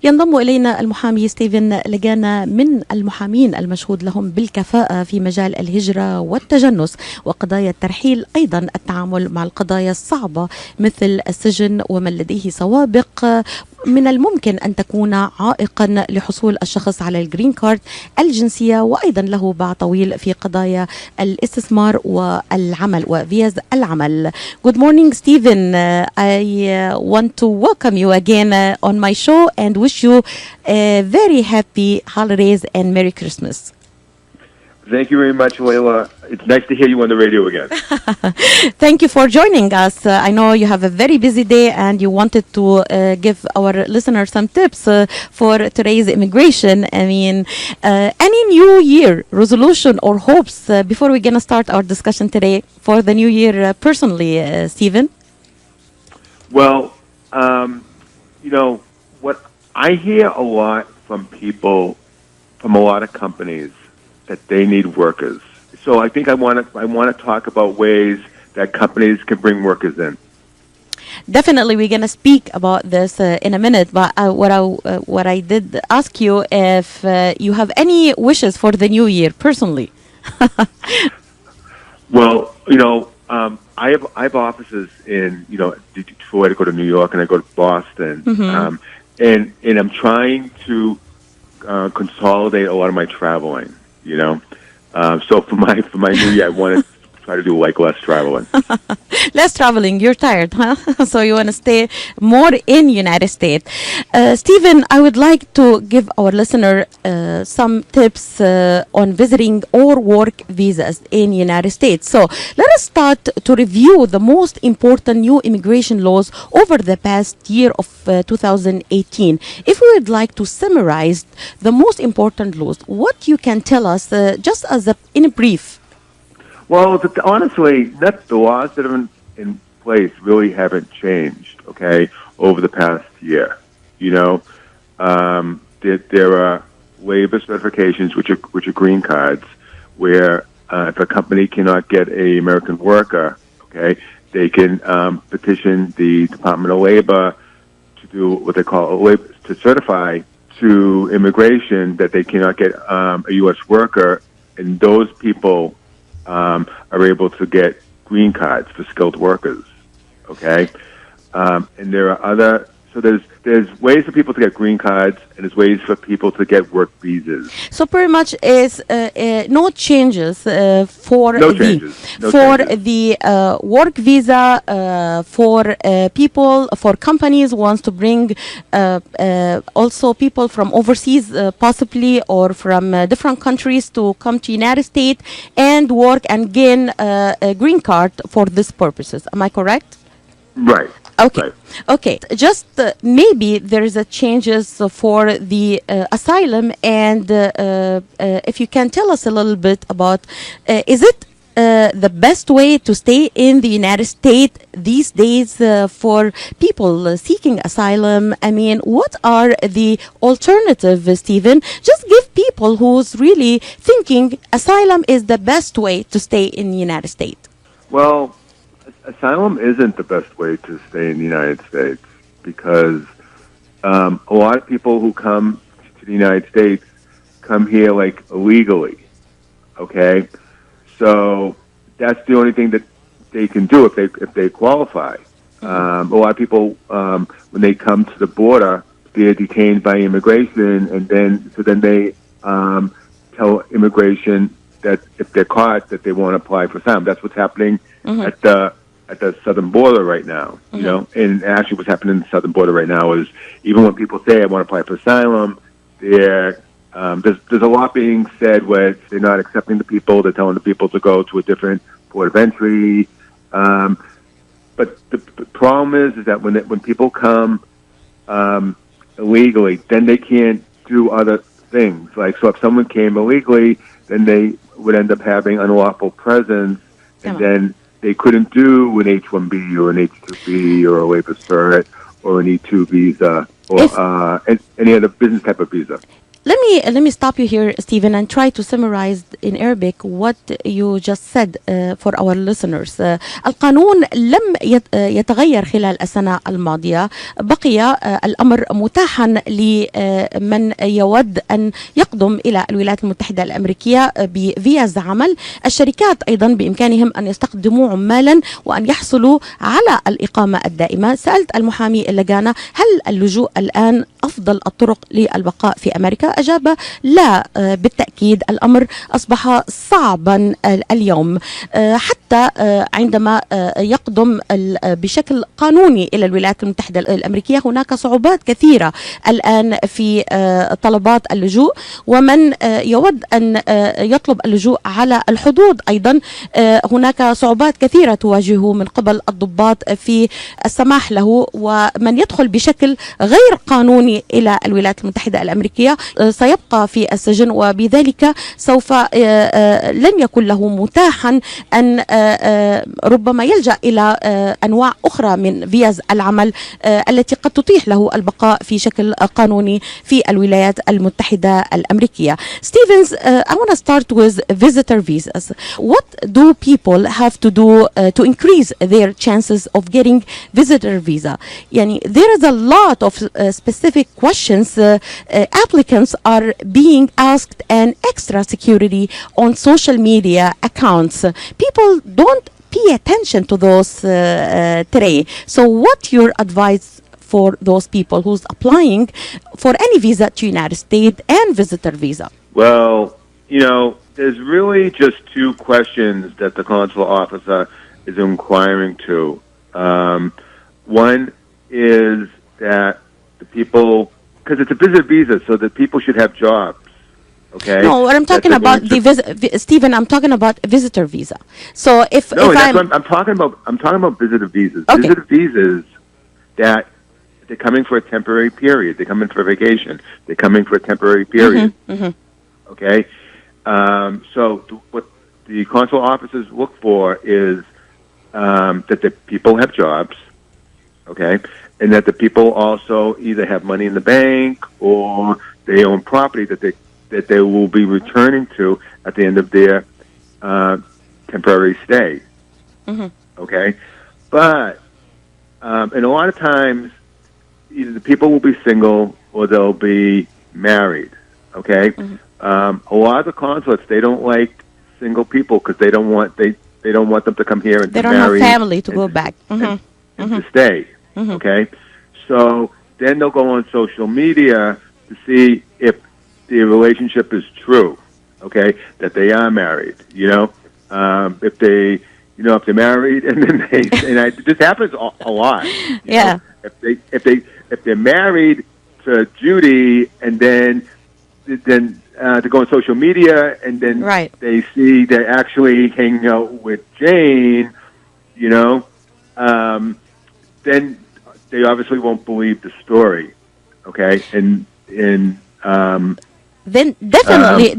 ينضم إلينا المحامي ستيفن لاغانا من المحامين المشهود لهم بالكفاءة في مجال الهجرة والتجنس وقضايا الترحيل، أيضا التعامل مع القضايا الصعبة مثل السجن ومن لديه سوابق من الممكن أن تكون عائقا لحصول الشخص على الجرين كارد الجنسية، وأيضا له باع طويل في قضايا الاستثمار والعمل وفيز العمل. Good morning, Stephen. I want to welcome you again on my show and wish you very happy holidays and Merry Christmas. Thank you very much, Leila. It's nice to hear you on the radio again. Thank you for joining us. I know you have a very busy day and you wanted to give our listeners some tips for today's immigration. I mean, any New Year resolution or hopes before we're going to start our discussion today for the New Year personally, Stephen? Well, you know, what I hear a lot from people, from a lot of companies, that they need workers. So I think I want to talk about ways that companies can bring workers in. Definitely, we're going to speak about this in a minute. But what I did ask you if you have any wishes for the new year personally. Well, you know, I have offices in Detroit. I go to New York and I go to Boston, and I'm trying to consolidate a lot of my traveling. You know, so for my new year, I want to try to do less traveling. Less traveling. You're tired, huh? So you want to stay more in United States. Stephen, I would like to give our listener some tips on visiting or work visas in United States. So let us start to review the most important new immigration laws over the past year of 2018. If we would like to summarize the most important laws, what you can tell us just in a brief. Well, honestly, the laws that are in place really haven't changed, okay, over the past year. You know, there are labor certifications, which are green cards, where if a company cannot get an American worker, okay, they can petition the Department of Labor to do what they call to certify to immigration that they cannot get a U.S. worker, and those people are able to get green cards for skilled workers, okay? And there are there's ways for people to get green cards, and there's ways for people to get work visas. So pretty much is no changes for the work visa for people, for companies wants to bring also people from overseas possibly or from different countries to come to United States and work and gain a green card for these purposes. Am I correct? Right. Okay. Right. Okay. Just maybe there is a changes for the asylum, and if you can tell us a little bit about, is it the best way to stay in the United States these days for people seeking asylum? I mean, what are the alternatives, Stephen? Just give people who's really thinking asylum is the best way to stay in the United States. Well, asylum isn't the best way to stay in the United States because a lot of people who come to the United States come here illegally, okay? So that's the only thing that they can do if they qualify. A lot of people, when they come to the border, they're detained by immigration, and then they tell immigration that if they're caught, that they won't apply for asylum. That's what's happening at the southern border right now, you know, and actually what's happening in the southern border right now is even when people say I want to apply for asylum, there's a lot being said where they're not accepting the people, they're telling the people to go to a different port of entry. But the problem is that when people come illegally, then they can't do other things. So if someone came illegally, then they would end up having unlawful presence, and then they couldn't do an H-1B or an H-2B or a labor cert or an E-2 visa or any other business type of visa. let me stop you here, Stephen, and try to summarize in Arabic what you just said for our listeners. القانون لم يتغير خلال السنة الماضية. بقي الأمر متاحا لمن يود أن يقدم إلى الولايات المتحدة الأمريكية بفيز عمل. الشركات أيضا بإمكانهم أن يستخدموا عمالا وأن يحصلوا على الإقامة الدائمة. سألت المحامي لاغانا هل اللجوء الآن أفضل الطرق للبقاء في أمريكا؟ أجاب لا، بالتأكيد الأمر أصبح صعبا اليوم، حتى عندما يقدم بشكل قانوني إلى الولايات المتحدة الأمريكية هناك صعوبات كثيرة الآن في طلبات اللجوء، ومن يود أن يطلب اللجوء على الحدود أيضا هناك صعوبات كثيرة تواجهه من قبل الضباط في السماح له، ومن يدخل بشكل غير قانوني إلى الولايات المتحدة الأمريكية سيبقى في السجن، وبذلك سوف لن يكن له متاحا أن ربما يلجأ إلى أنواع أخرى من فيز العمل التي قد تتيح له البقاء في شكل قانوني في الولايات المتحدة الأمريكية. Stevens, I want to start with visitor visas. What do people have to do to increase their chances of getting visitor visa? يعني there is a lot of specific questions applicants are being asked, and extra security on social media accounts. People don't pay attention to those today. So what your advice for those people who's applying for any visa to United States and visitor visa? Well, you know, there's really just two questions that the consular officer is inquiring to. One is that the people, because it's a visitor visa, so that people should have jobs. Okay. No, what I'm talking about Stephen, I'm talking about visitor visa. So if I'm talking about visitor visas. Okay. Visitor visas that they're coming for a temporary period. They're coming for vacation. They're coming for a temporary period. Okay. So what the consular officers look for is that the people have jobs. Okay. And that the people also either have money in the bank or they own property that they will be returning to at the end of their temporary stay. Okay? But, and a lot of times, either the people will be single or they'll be married. Okay? A lot of the consulates, they don't like single people because they don't want them to come here and they to don't marry. Have family to go back. And to stay. Okay? So then they'll go on social media to see if the relationship is true, okay, that they are married, you know, if they're married and then this happens a lot. Yeah. Know? If they're married to Judy and then to go on social media and then they see they're actually hanging out with Jane, you know, then they obviously won't believe the story, okay, then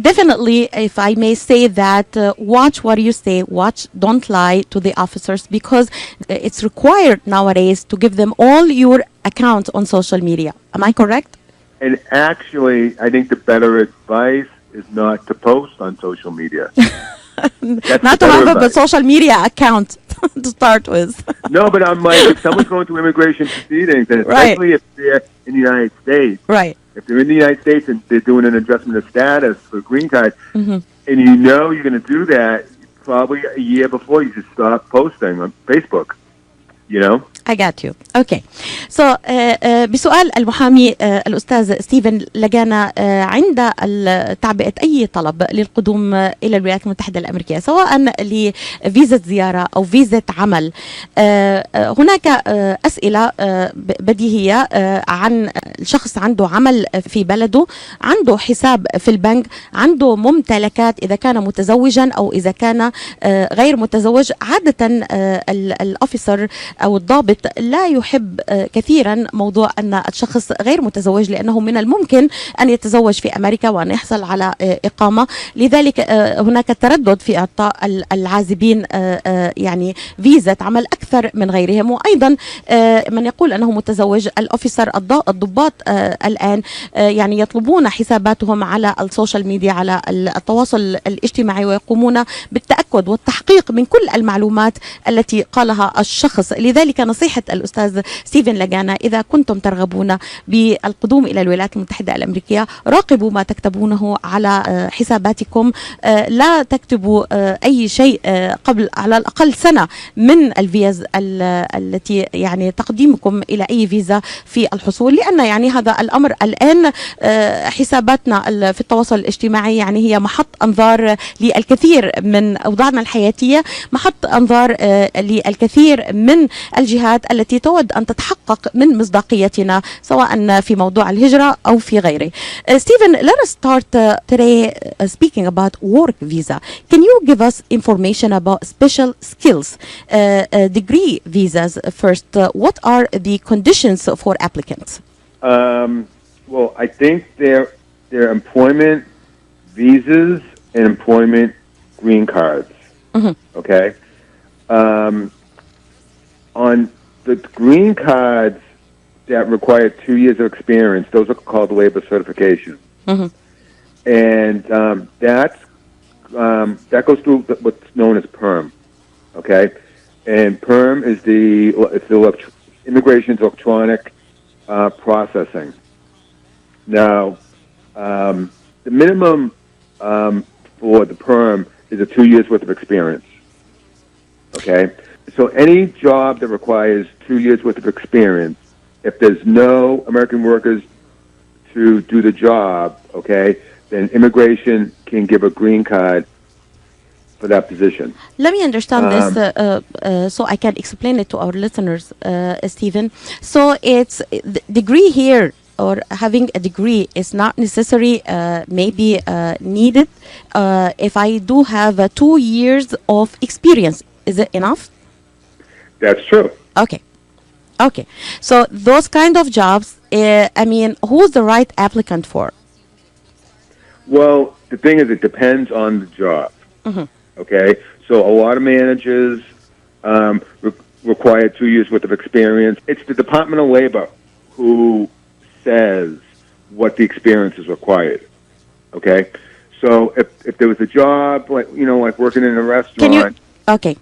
definitely, if I may say that, watch what you say. Watch, don't lie to the officers, because it's required nowadays to give them all your accounts on social media. Am I correct? And actually, I think the better advice is not to post on social media. Not to have a social media account to start with. No, but I'm like, if someone's going through immigration proceedings, and especially if they're in the United States, if they're in the United States and they're doing an adjustment of status for a green card, and you know you're going to do that, probably a year before you should start posting on Facebook, you know? I got you. Okay. So بسؤال المحامي الأستاذ ستيفن لاغانا عند تعبئة أي طلب للقدوم إلى الولايات المتحدة الأمريكية، سواء لفيزا زيارة أو فيزا عمل، هناك أسئلة بديهية عن الشخص عنده عمل في بلده، عنده حساب في البنك، عنده ممتلكات إذا كان متزوجا أو إذا كان غير متزوج. عادة الأوفيسر أو الضابط المثبت لا يحب كثيرا موضوع أن الشخص غير متزوج، لأنه من الممكن أن يتزوج في أمريكا وأن يحصل على إقامة. لذلك هناك تردد في إعطاء العازبين يعني فيزا عمل أكثر من غيرهم. وأيضا من يقول أنه متزوج، الأوفيسر الضباط الآن يعني يطلبون حساباتهم على السوشيال ميديا، على التواصل الاجتماعي، ويقومون بالتأكد والتحقيق من كل المعلومات التي قالها الشخص. لذلك نصيحة الأستاذ ستيفن لاغانا: إذا كنتم ترغبون بالقدوم إلى الولايات المتحدة الأمريكية، راقبوا ما تكتبونه على حساباتكم. لا تكتبوا أي شيء قبل على الأقل سنة من الفيز التي يعني تقديمكم إلى أي فيزا في الحصول، لأن يعني هذا الأمر الآن حساباتنا في التواصل الاجتماعي يعني هي محط أنظار للكثير من أوضاعنا الحياتية، محط أنظار للكثير من الجهات التي تود أن تتحقق من مصداقيتنا، سواء في موضوع الهجرة أو في غيره. Stephen, let us start today speaking about work visa. Can you give us information about special skills, degree visas first? What are the conditions for applicants? Well, I think they're employment visas and employment green cards. Mm-hmm. Okay. On the green cards that require 2 years of experience, those are called labor certification. Mm-hmm. And that goes through what's known as PERM. Okay. And PERM is immigration's electronic processing. Now, the minimum for the PERM is 2 years worth of experience. Okay? So any job that requires 2 years worth of experience, if there's no American workers to do the job, okay, then immigration can give a green card for that position. Let me understand this so I can explain it to our listeners, Stephen. So it's the degree here, or having a degree is not necessary, maybe needed. If I do have 2 years of experience, is it enough? That's true. Okay. Okay. So those kind of jobs, I mean, who's the right applicant for? Well, the thing is, it depends on the job. Mm-hmm. Okay? So a lot of managers require 2 years worth of experience. It's the Department of Labor who says what the experience is required. Okay? So if there was a job, like working in a restaurant. Okay.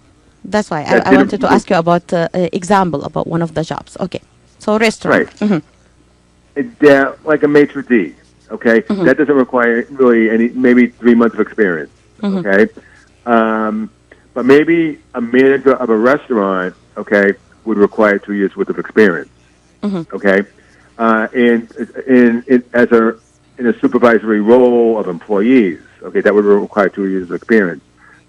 That's why I wanted to ask you about example about one of the jobs. Okay. So restaurant. Right. Mm-hmm. Like a maitre d', okay? Mm-hmm. That doesn't require really maybe 3 months of experience, mm-hmm. okay? But maybe a manager of a restaurant, okay, would require 2 years worth of experience, mm-hmm. okay? And in a supervisory role of employees, okay, that would require 2 years of experience.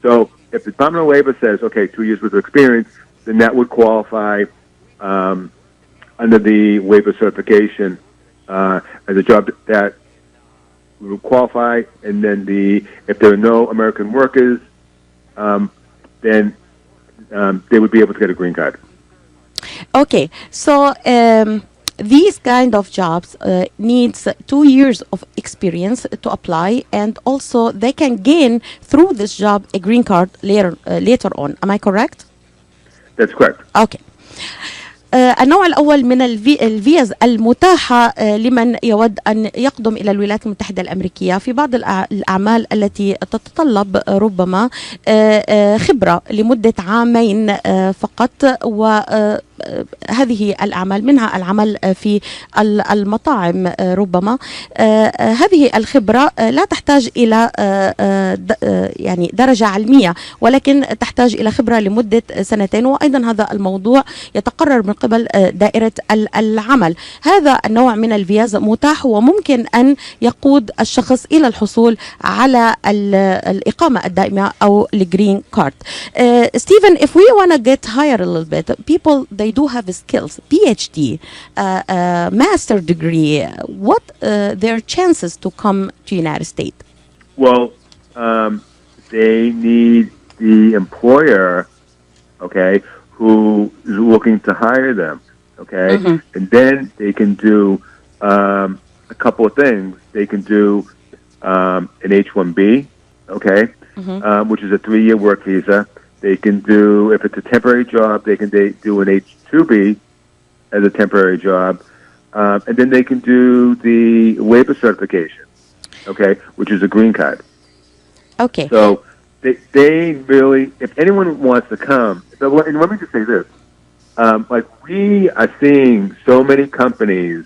So if the Department of Labor says, okay, 2 years worth of experience, then that would qualify under the labor certification as a job that would qualify. And then if there are no American workers, then they would be able to get a green card. Okay, so these kind of jobs needs 2 years of experience to apply, and also they can gain through this job a green card later on. Am I correct? That's correct. Okay. النوع الأول من الفيز المتاحة لمن يود أن يقدم إلى الولايات المتحدة الأمريكية في بعض الأعمال التي تتطلب ربما خبرة لمدة 2 عام فقط، وهذه الأعمال منها العمل في المطاعم. ربما هذه الخبرة لا تحتاج إلى يعني درجة علمية، ولكن تحتاج إلى خبرة لمدة 2 وأيضا هذا الموضوع يتقرر من قبل دائرة العمل. هذا النوع من الفيز متاح وممكن أن يقود الشخص إلى الحصول على الإقامة الدائمة أو الجرين كارد. Stephen, if we want to get higher a little bit, people, they do have skills, PhD, master degree. What their chances to come to United States? Well, they need the employer, okay, who is looking to hire them. Okay, and then they can do a couple of things. They can do an H-1B, okay, which is a 3-year work visa. They can do, if it's a temporary job, they can do an H-2B as a temporary job, and then they can do the labor certification, okay, which is a green card. Okay. So they really, if anyone wants to come, and let me just say this, like we are seeing so many companies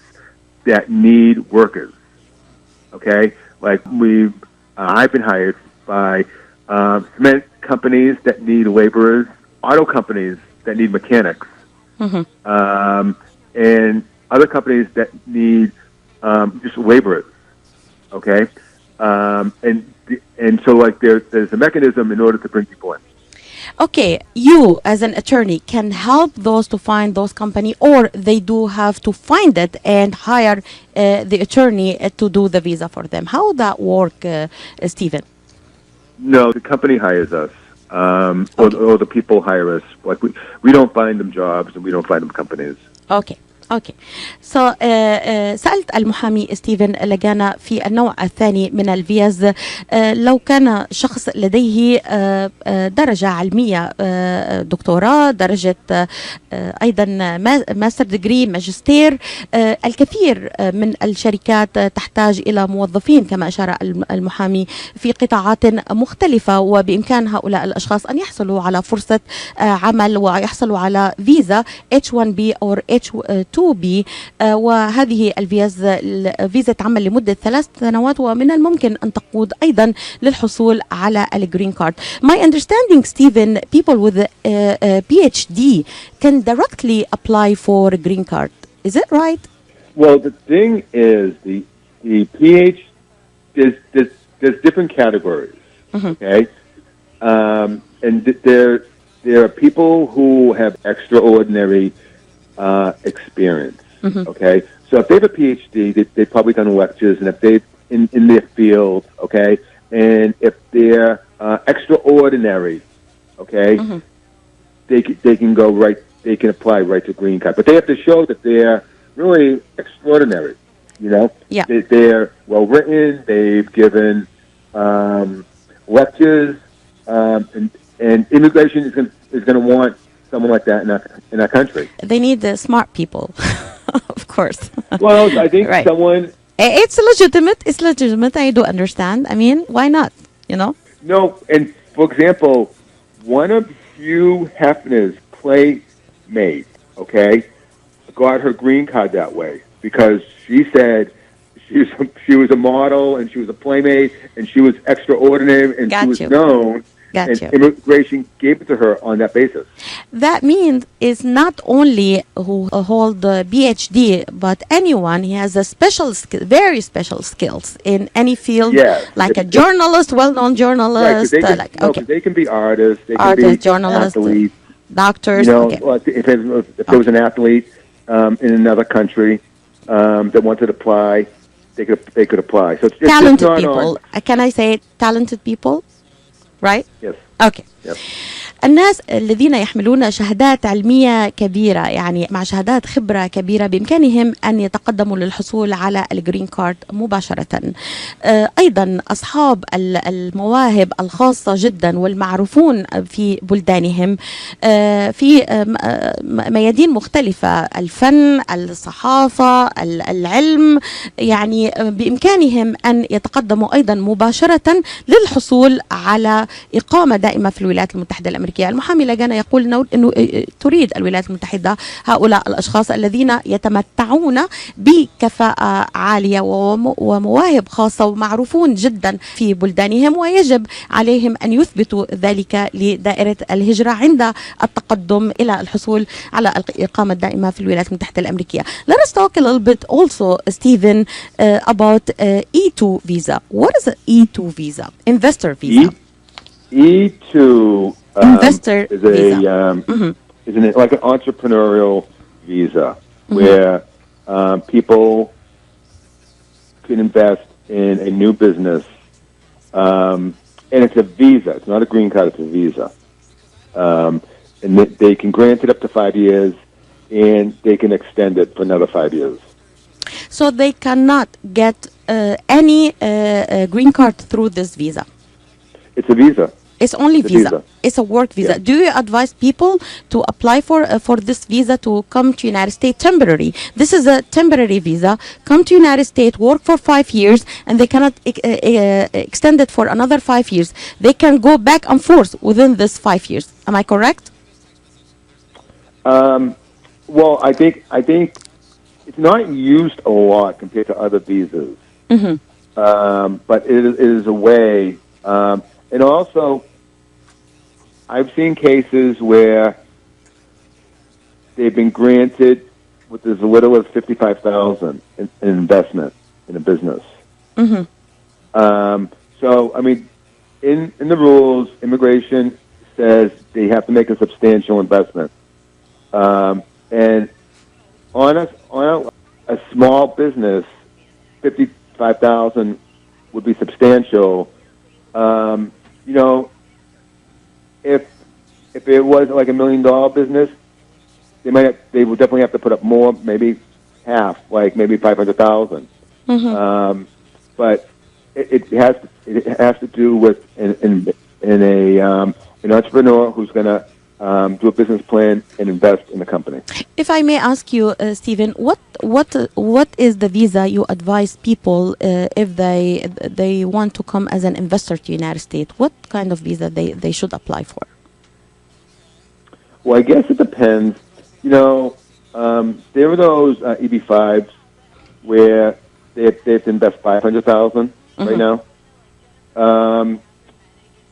that need workers, okay? Like I've been hired by cement companies that need laborers, auto companies that need mechanics, and other companies that need just laborers, okay? And so like there's a mechanism in order to bring people in. Okay, you as an attorney can help those to find those company, or they do have to find it and hire the attorney to do the visa for them. How would that work, Stephen? No, the company hires us, or the people hire us. Like we don't find them jobs and we don't find them companies. Okay. اوكي سألت المحامي ستيفن لاغانا في النوع الثاني من الفيز لو كان شخص لديه درجة علمية دكتوراه، درجة أيضا ماستر ديجري، ماجستير. الكثير من الشركات تحتاج إلى موظفين كما أشار المحامي في قطاعات مختلفة، وبإمكان هؤلاء الأشخاص أن يحصلوا على فرصة عمل ويحصلوا على فيزا H1B أو H2B، وهذه الفيزا تعمل لمدة 3 سنوات، ومن الممكن أن تقود أيضا للحصول على الجرين كارد. My understanding, Stephen, people with a PhD can directly apply for a green card. Is it right? Well, the thing is, the PhD, there's different categories, okay? And there are people who have extraordinary experience, okay? So if they have a PhD, they've probably done lectures, and if they've in their field, okay? And if they're extraordinary, okay, they can go right, they can apply right to green card. But they have to show that they're really extraordinary, you know? Yeah. They're well-written, they've given lectures, and immigration is going to want someone like that in our country. They need smart people, of course. Well, I think right. someone... It's legitimate. It's legitimate. I do understand. I mean, why not? You know? No, and for example, one of Hugh Hefner's playmates, okay, got her green card that way because she said she was a model and she was a playmate and she was extraordinary and she was known. And immigration gave it to her on that basis. That means it's not only who hold the PhD, but anyone who has a special skill, very special skills in any field, like a journalist, well-known journalist. Right, they can be artists, they can be journalists, athletes, doctors. You know, if there was an athlete in another country that wanted to apply, they could apply. So it's talented people. Can I say talented people? Right? Yes. Okay. Yep. الناس الذين يحملون شهادات علمية كبيرة، يعني مع شهادات خبرة كبيرة، بإمكانهم أن يتقدموا للحصول على الجرين كارد مباشرة. أيضا أصحاب المواهب الخاصة جدا والمعروفون في بلدانهم في ميادين مختلفة، الفن، الصحافة، العلم، يعني بإمكانهم أن يتقدموا أيضا مباشرة للحصول على إقامة دائمة في الولايات المتحدة الأمريكية. المحامي لاغانا يقول أنه تريد الولايات المتحدة هؤلاء الأشخاص الذين يتمتعون بكفاءة عالية ومواهب خاصة ومعروفون جدا في بلدانهم، ويجب عليهم أن يثبتوا ذلك لدائرة الهجرة عند التقدم إلى الحصول على الإقامة الدائمة في الولايات المتحدة الأمريكية. Let us talk a little bit also, Stephen, about E2 visa. What is an E2 visa? Investor visa. E2 investor is visa. Is like an entrepreneurial visa where people can invest in a new business, and it's a visa. It's not a green card. It's a visa, and they can grant it up to 5 years, and they can extend it for another 5 years. So they cannot get any green card through this visa? It's a visa. It's only visa. It's a work visa. Yeah. Do you advise people to apply for this visa to come to United States temporary? This is a temporary visa. Come to United States, work for 5 years, and they cannot extend it for another 5 years. They can go back and forth within this 5 years. Am I correct? Well, I think it's not used a lot compared to other visas. Mm-hmm. But it is a way. And also, I've seen cases where they've been granted with as little as $55,000 in investment in a business. Mm-hmm. So, I mean, in the rules, immigration says they have to make a substantial investment. And on a small business, $55,000 would be substantial. You know, if it was like $1 million business, they would definitely have to put up more, maybe half, like maybe $500,000. Mm-hmm. But it has to do with an entrepreneur who's going to do a business plan and invest in the company. If I may ask you, Stephen, what is the visa you advise people if they want to come as an investor to United States? What kind of visa they should apply for? Well, I guess it depends. You know, there are those EB-5s where they have to invest $500,000 right now,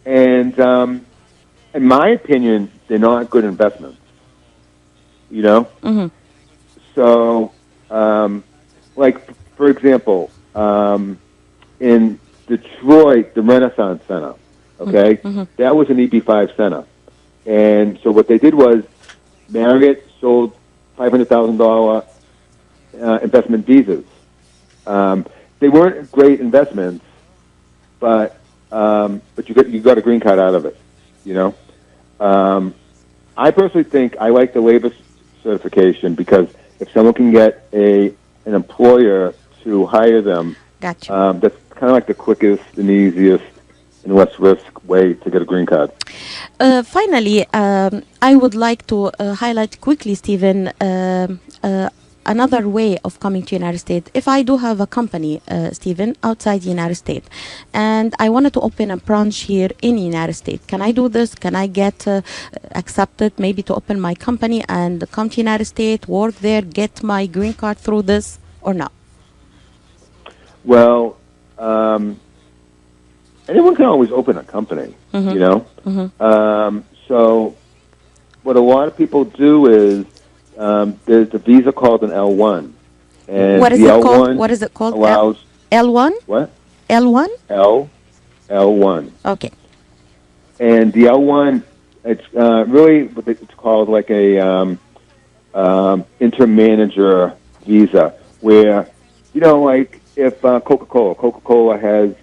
and in my opinion, they're not good investments. You know, so like for example, in Detroit, the Renaissance Center, okay, that was an EB-5 center, and so what they did was Marriott sold $500,000 investment visas. They weren't great investments, but you got a green card out of it. You know, I personally think I like the labor certification because if someone can get an employer to hire them, gotcha. That's kind of like the quickest and easiest and less risk way to get a green card. Finally, I would like to highlight quickly, Stephen, another way of coming to United States. If I do have a company, Stephen, outside the United States, and I wanted to open a branch here in the United States, can I do this? Can I get accepted maybe to open my company and come to United States, work there, get my green card through this, or not? Well, anyone can always open a company, you know? So what a lot of people do is there's a visa called an L1. And what is the it L1 called? What is it called? Allows L1? What? L1? L1. Okay. And the L1, it's really what it's called like a intermanager visa, where, you know, like if Coca-Cola has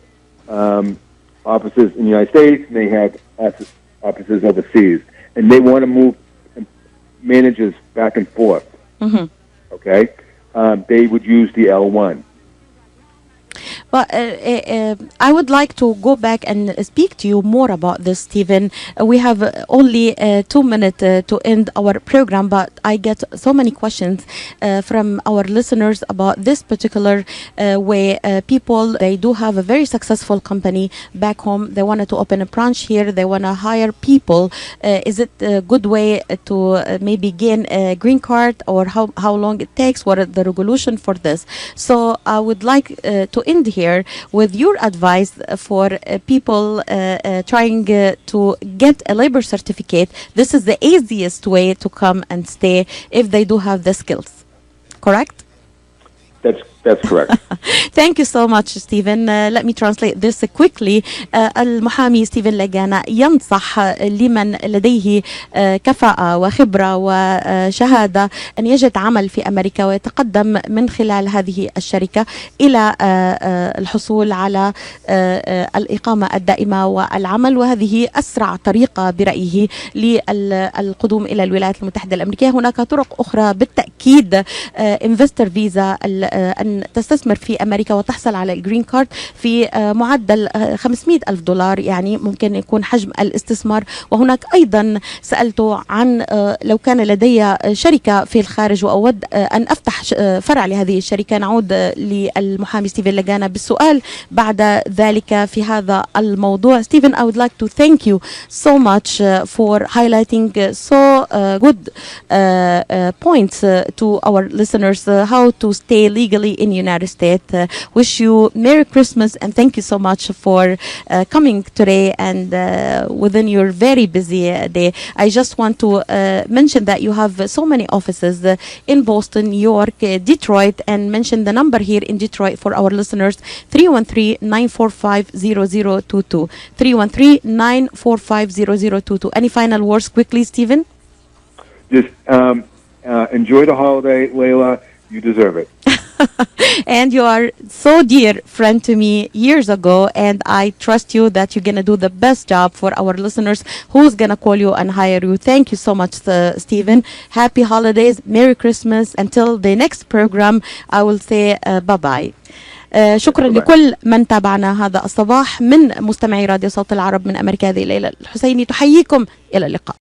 offices in the United States and they have offices overseas, and they want to move managers back and forth, okay, they would use the L1. But I would like to go back and speak to you more about this, Stephen. We have only 2 minutes to end our program, but I get so many questions from our listeners about this particular way. People, they do have a very successful company back home. They wanted to open a branch here. They want to hire people. Is it a good way to maybe gain a green card, or how long it takes? What are the regulation for this? So I would like to end here with your advice for people trying to get a labor certificate. This is the easiest way to come and stay if they do have the skills. Correct? That's That's correct. Thank you so much, Stephen. Let me translate this quickly. المحامي ستيفن لاغانا ينصح لمن لديه كفاءة وخبرة وشهادة أن يجد عمل في أمريكا ويتقدم من خلال هذه الشركة إلى الحصول على الإقامة الدائمة والعمل، وهذه أسرع طريقة برأيه للقدوم إلى الولايات المتحدة الأمريكية. هناك طرق أخرى بالتأكيد، انفستر فيزا، أن تستثمر في أمريكا وتحصل على الجرين كارد في معدل $500,000، يعني ممكن يكون حجم الاستثمار. وهناك أيضا سألته عن لو كان لدي شركة في الخارج وأود أن أفتح فرع لهذه الشركة. نعود للمحامي ستيفن لاغانا بالسؤال بعد ذلك في هذا الموضوع. Stephen, I would like to thank you so much for highlighting so good points to our listeners how to stay legally in United States. Wish you Merry Christmas and thank you so much for coming today and within your very busy day. I just want to mention that you have so many offices in Boston, New York, Detroit, and mention the number here in Detroit for our listeners, 313-945-0022. 313-945-0022. Any final words quickly, Stephen? Just enjoy the holiday, Layla. You deserve it. And you are so dear friend to me years ago, and I trust you that you're going to do the best job for our listeners who's going to call you and hire you. Thank you so much, Stephen. Happy holidays. Merry Christmas. Until the next program, I will say bye-bye. شكرا لكل من تابعنا هذا الصباح من مستمعي راديو صوت العرب من أمريكا. هذه ليلى الحسيني تحييكم. إلى اللقاء.